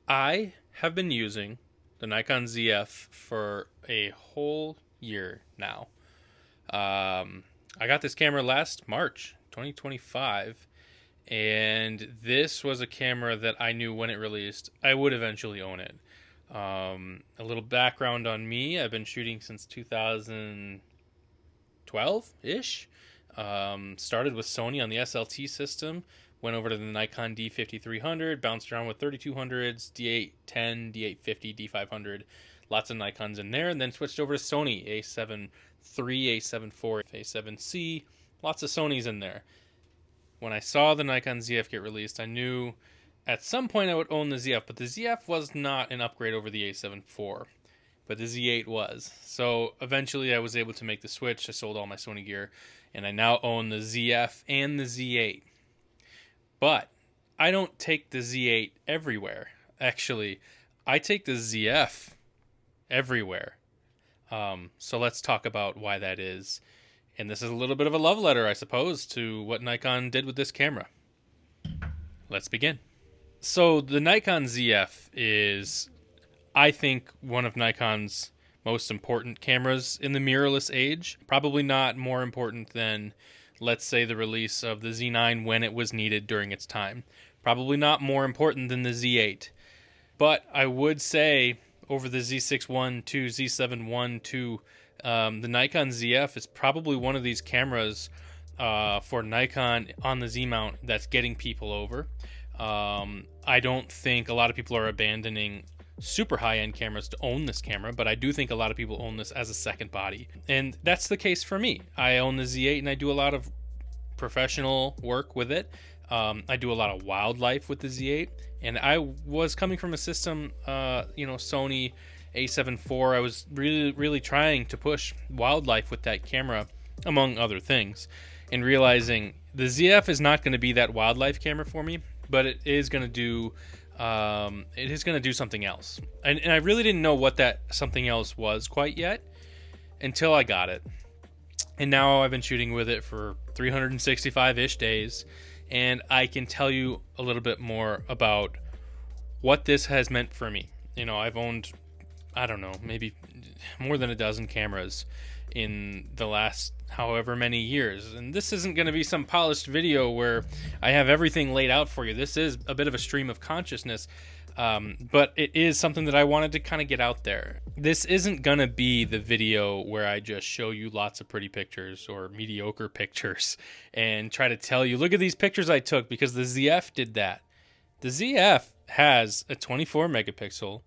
I have been using the Nikon ZF for a whole year now. I got this camera last March 2025, and this was a camera that I knew when it released I would eventually own it. A little background on me: I've been shooting since 2012 ish. Started with Sony on the SLT system, went over to the Nikon D5300, bounced around with 3200s, D810, D850, D500, lots of Nikons in there, and then switched over to Sony A7 III, A7 IV, A7C, lots of Sonys in there. When I saw the Nikon ZF get released, I knew at some point I would own the ZF, but the ZF was not an upgrade over the A7 IV, but the Z8 was. So eventually I was able to make the switch. I sold all my Sony gear, and I now own the ZF and the Z8. But I don't take the Z8 everywhere. Actually, I take the ZF everywhere. So let's talk about why that is. And this is a little bit of a love letter, I suppose, to what Nikon did with this camera. Let's begin. So the Nikon ZF is, I think, one of Nikon's most important cameras in the mirrorless age. Probably not more important than, let's say, the release of the Z9 when it was needed during its time. Probably not more important than the Z8. But I would say over the Z6 I, II, Z7 I, II, the Nikon ZF is probably one of these cameras for Nikon on the Z mount that's getting people over. I don't think a lot of people are abandoning super high-end cameras to own this camera, but I do think a lot of people own this as a second body. And that's the case for me. I own the Z8 and I do a lot of professional work with it. I do a lot of wildlife with the Z8, and I was coming from a system, Sony A7 IV. I was really trying to push wildlife with that camera, among other things, and realizing the ZF is not going to be that wildlife camera for me, but it is going to do something else. And I really didn't know what that something else was quite yet until I got it. And now I've been shooting with it for 365-ish days, and I can tell you a little bit more about what this has meant for me. I've owned, I don't know, maybe more than a dozen cameras in the last however many years. And this isn't going to be some polished video where I have everything laid out for you. This is a bit of a stream of consciousness, but it is something that I wanted to kind of get out there. This isn't going to be the video where I just show you lots of pretty pictures or mediocre pictures and try to tell you, look at these pictures I took, because the ZF did that. The ZF has a 24 megapixel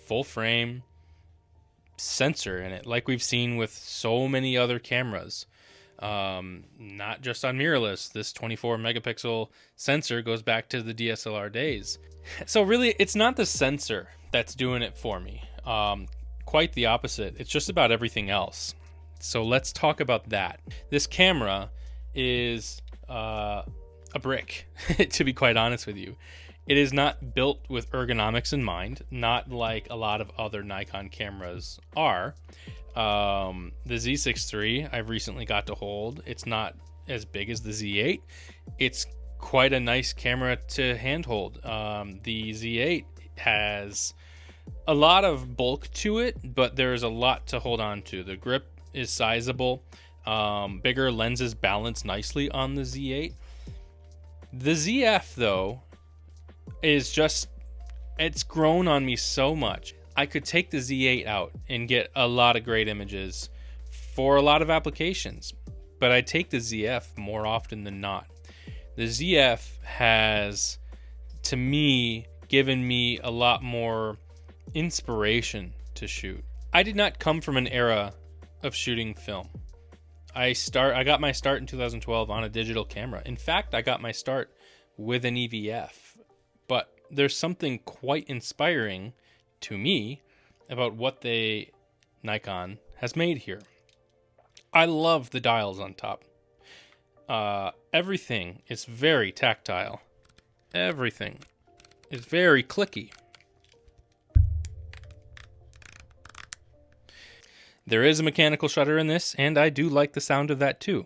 full frame sensor in it, like we've seen with so many other cameras, not just on mirrorless. This 24 megapixel sensor goes back to the DSLR days. So really, it's not the sensor that's doing it for me. Quite the opposite. It's just about everything else. So let's talk about that. This camera is a brick, to be quite honest with you. It is not built with ergonomics in mind, not like a lot of other Nikon cameras are. The Z6 III I've recently got to hold. It's not as big as the Z8. It's quite a nice camera to handhold. The Z8 has a lot of bulk to it, but there's a lot to hold on to. The grip is sizable. Bigger lenses balance nicely on the Z8. The ZF, though, it's grown on me so much. I could take the Z8 out and get a lot of great images for a lot of applications, but I take the ZF more often than not. The ZF has, to me, given me a lot more inspiration to shoot. I did not come from an era of shooting film. I got my start in 2012 on a digital camera. In fact, I got my start with an EVF. But there's something quite inspiring to me about what Nikon has made here. I love the dials on top. Everything is very tactile. Everything is very clicky. There is a mechanical shutter in this, and I do like the sound of that too.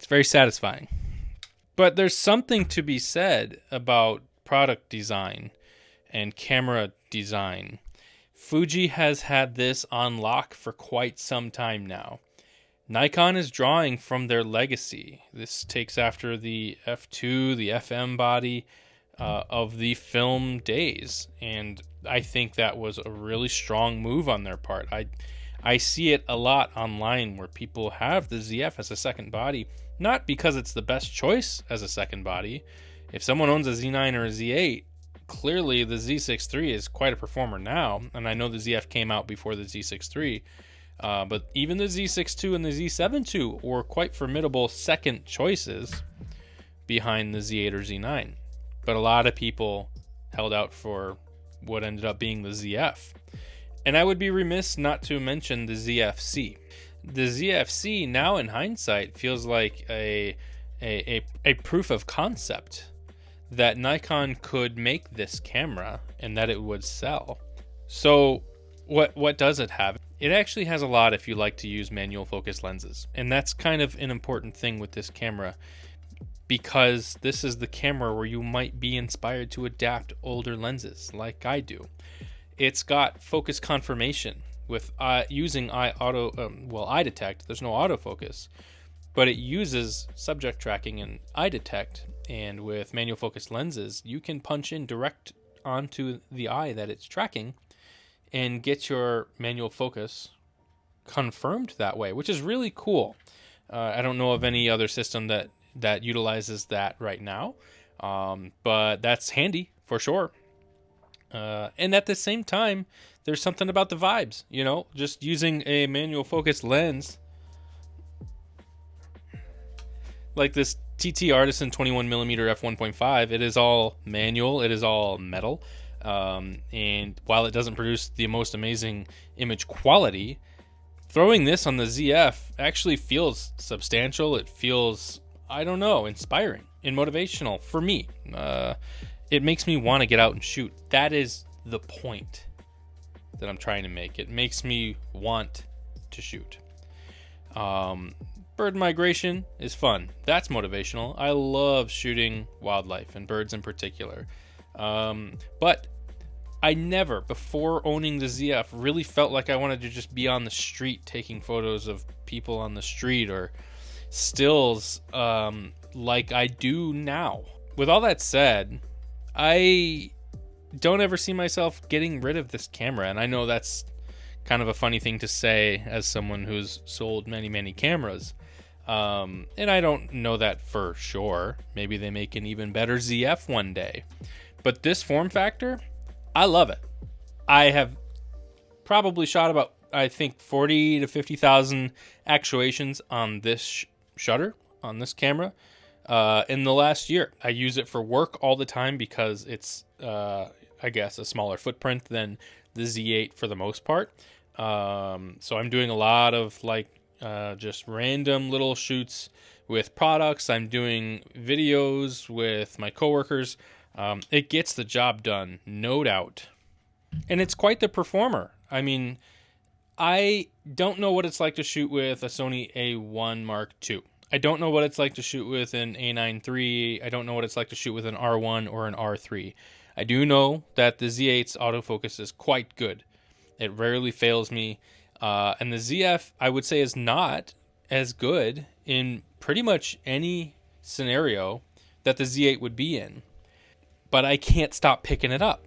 very satisfying. But there's something to be said about product design and camera design. Fuji has had this on lock for quite some time now. Nikon is drawing from their legacy. This takes after the f2, the FM body of the film days. And I think that was a really strong move on their part. I see it a lot online where people have the ZF as a second body, not because it's the best choice as a second body. If someone owns a Z9 or a Z8, clearly the Z6 III is quite a performer now, and I know the ZF came out before the Z6 III, but even the Z6 II and the Z7 II were quite formidable second choices behind the Z8 or Z9. But a lot of people held out for what ended up being the ZF. And I would be remiss not to mention the ZFC. The ZFC, now in hindsight, feels like a proof of concept that Nikon could make this camera and that it would sell. So what does it have? It actually has a lot if you like to use manual focus lenses. And that's kind of an important thing with this camera, because this is the camera where you might be inspired to adapt older lenses like I do. It's got focus confirmation with using eye detect. There's no autofocus, but it uses subject tracking and eye detect. And with manual focus lenses, you can punch in direct onto the eye that it's tracking and get your manual focus confirmed that way, which is really cool. I don't know of any other system that utilizes that right now, but that's handy for sure. And at the same time, there's something about the vibes, just using a manual focus lens like this TT Artisan 21mm f1.5. It is all manual, it is all metal, and while it doesn't produce the most amazing image quality, throwing this on the ZF actually feels substantial. It feels, inspiring and motivational for me. It makes me want to get out and shoot. That is the point that I'm trying to make. It makes me want to shoot. Bird migration is fun. That's motivational. I love shooting wildlife and birds in particular. But I never, before owning the ZF, really felt like I wanted to just be on the street taking photos of people on the street or stills like I do now. With all that said, I don't ever see myself getting rid of this camera, and I know that's kind of a funny thing to say as someone who's sold many, many cameras. And I don't know that for sure. Maybe they make an even better ZF one day. But this form factor, I love it. I have probably shot about, 40 to 50,000 actuations on this shutter, on this camera, in the last year. I use it for work all the time because it's, a smaller footprint than the Z8 for the most part. So I'm doing a lot of just random little shoots with products. I'm doing videos with my coworkers. It gets the job done, no doubt. And it's quite the performer. I mean, I don't know what it's like to shoot with a Sony A1 Mark II. I don't know what it's like to shoot with an A9 III. I don't know what it's like to shoot with an R1 or an R3. I do know that the Z8's autofocus is quite good. It rarely fails me. And the ZF, I would say, is not as good in pretty much any scenario that the Z8 would be in. But I can't stop picking it up.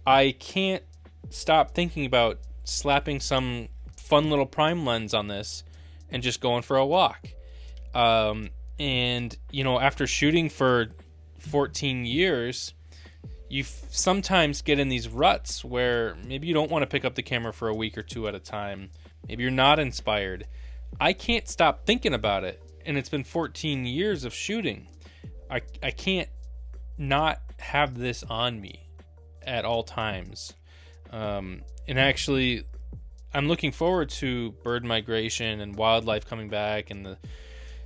I can't stop thinking about slapping some fun little prime lens on this and just going for a walk. And, after shooting for 14 years, you sometimes get in these ruts where maybe you don't want to pick up the camera for a week or two at a time. Maybe you're not inspired. I can't stop thinking about it. And it's been 14 years of shooting. I can't not have this on me at all times. And actually, I'm looking forward to bird migration and wildlife coming back and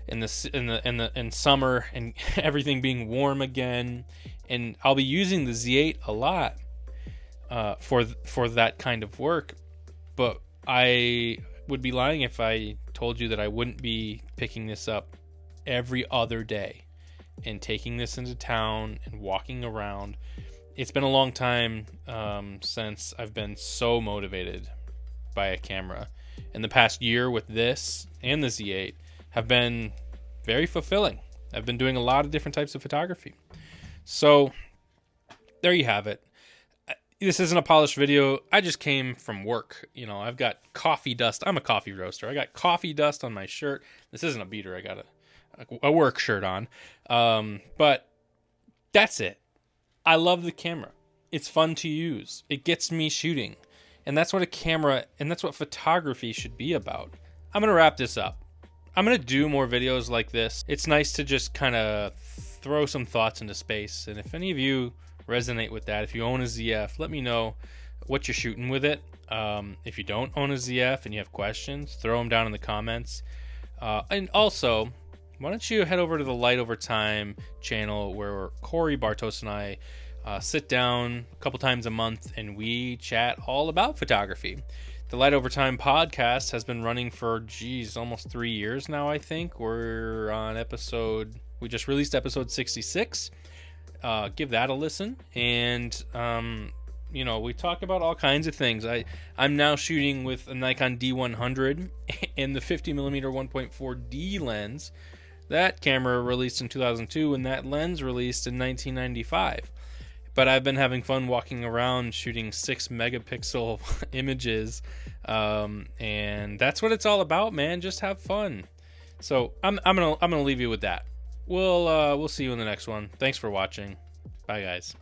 in summer and everything being warm again. And I'll be using the Z8 a lot for that kind of work. But I would be lying if I told you that I wouldn't be picking this up every other day and taking this into town and walking around. It's been a long time since I've been so motivated by a camera. And the past year with this and the Z8 have been very fulfilling. I've been doing a lot of different types of photography. So there you have it. This isn't a polished video. I just came from work. You know, I've got coffee dust. I'm a coffee roaster. I got coffee dust on my shirt. This isn't a beater. I got a work shirt on. But that's it. I love the camera. It's fun to use. It gets me shooting. And that's what a camera, and that's what photography should be about. I'm going to wrap this up. I'm going to do more videos like this. It's nice to just kind of throw some thoughts into space. And if any of you resonate with that, if you own a ZF, let me know what you're shooting with it. If you don't own a ZF and you have questions, throw them down in the comments. And also, why don't you head over to the Light Over Time channel, where Corey Bartos and I sit down a couple times a month and we chat all about photography. The Light Over Time podcast has been running for almost 3 years now. I think we're on we just released episode 66. Give that a listen. And you know, we talk about all kinds of things. I'm now shooting with a Nikon D100 and the 50mm 1.4D lens. That camera released in 2002 and that lens released in 1995. But I've been having fun walking around shooting 6 megapixel images, and that's what it's all about, man. Just have fun. So I'm gonna leave you with that. We'll see you in the next one. Thanks for watching. Bye, guys.